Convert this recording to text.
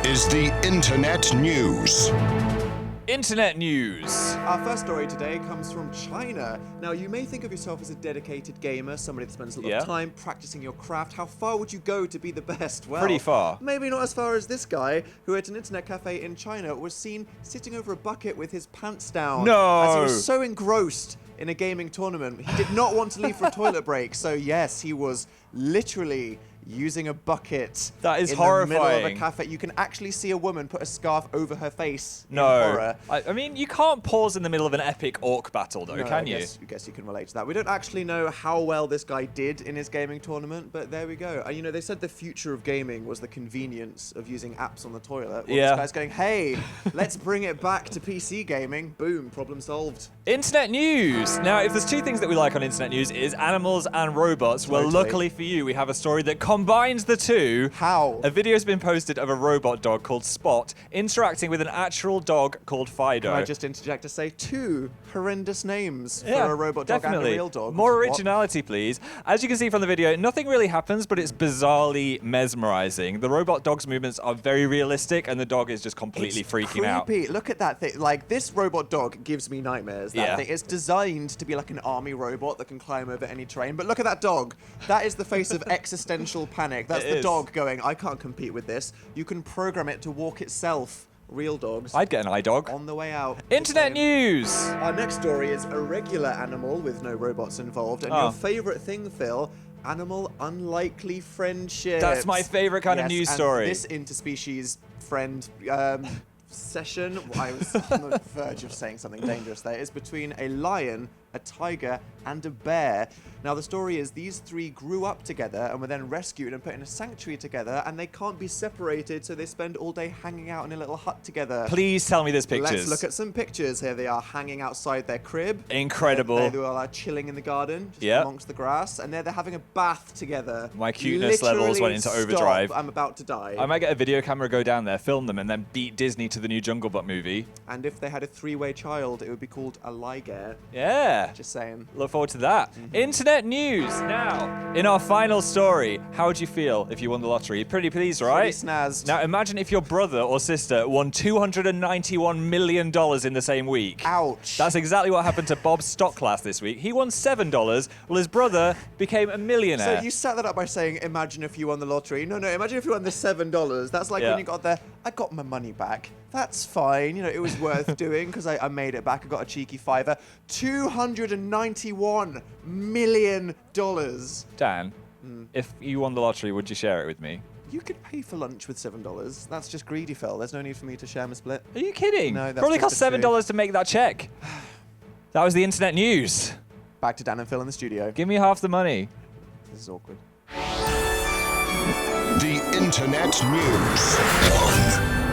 is the Internet News. Internet news. Our first story today comes from China. Now, you may think of yourself as a dedicated gamer, somebody that spends a lot of time practicing your craft. How far would you go to be the best? Well, pretty far. Maybe not as far as this guy, who at an internet cafe in China was seen sitting over a bucket with his pants down. No! As he was so engrossed in a gaming tournament. He did not want to leave for a toilet break, so yes, he was literally using a bucket. That is in horrifying. the middle of a cafe. You can actually see a woman put a scarf over her face. No. In horror. I mean, you can't pause in the middle of an epic orc battle, though, can you? I guess you can relate to that. We don't actually know how well this guy did in his gaming tournament, but there we go. And, you know, they said the future of gaming was the convenience of using apps on the toilet. Well, Yeah. This guy's going, hey, let's bring it back to PC gaming. Boom, problem solved. Internet news. Now, if there's two things that we like on internet news, it is animals and robots. Well, Totally. luckily for you, we have a story that combines the two. How? A video has been posted of a robot dog called Spot interacting with an actual dog called Fido. Can I just interject to say two horrendous names Yeah, for a robot dog definitely. and a real dog? More What? originality, please. As you can see from the video, nothing really happens, but it's bizarrely mesmerizing. The robot dog's movements are very realistic, and the dog is just completely It's freaking out. creepy. Look at that thing. Like, this robot dog gives me nightmares. That Yeah. thing. It's designed to be like an army robot that can climb over any terrain. But look at that dog. That is the face of existential panic. That's It the is. dog going, I can't compete with this. You can program it to walk itself. Real dogs. I'd get an eye dog. On the way out. Internet news. Our next story is a regular animal with no robots involved. And Oh. your favorite thing, Phil, animal unlikely friendships. That's my favorite kind of news and story. This interspecies friend session, I was on the verge of saying something dangerous there, is between a lion, a tiger, and a bear. Now, the story is these three grew up together and were then rescued and put in a sanctuary together, and they can't be separated, so they spend all day hanging out in a little hut together. Please tell me there's pictures. Let's look at some pictures. Here they are hanging outside their crib. Incredible. There they all are chilling in the garden, just Yep. amongst the grass, and there they're having a bath together. My cuteness levels went into Literally, overdrive. stop, I'm about to die. I might get a video camera, go down there, film them, and then beat Disney to the new Jungle Book movie. And if they had a three-way child, it would be called a liger. Yeah. Just saying. Look forward to that. Internet news. Now, in our final story, how would you feel if you won the lottery? Pretty pleased, right? Pretty snazzed. Now, imagine if your brother or sister won $291 million in the same week. Ouch. That's exactly what happened to Bob Stocklass this week. He won $7, while his brother became a millionaire. So you set that up by saying, imagine if you won the lottery. No, imagine if you won the $7. That's like Yeah. when you got there, I got my money back. That's fine. You know, it was worth doing because I made it back. I got a cheeky fiver. $291 million. Dan, if you won the lottery, would you share it with me? You could pay for lunch with $7. That's just greedy, Phil. There's no need for me to share my split. Are you kidding? No, that's Probably just cost the truth. $7 to make that check. That was the internet news. Back to Dan and Phil in the studio. Give me half the money. This is awkward. The Internet News.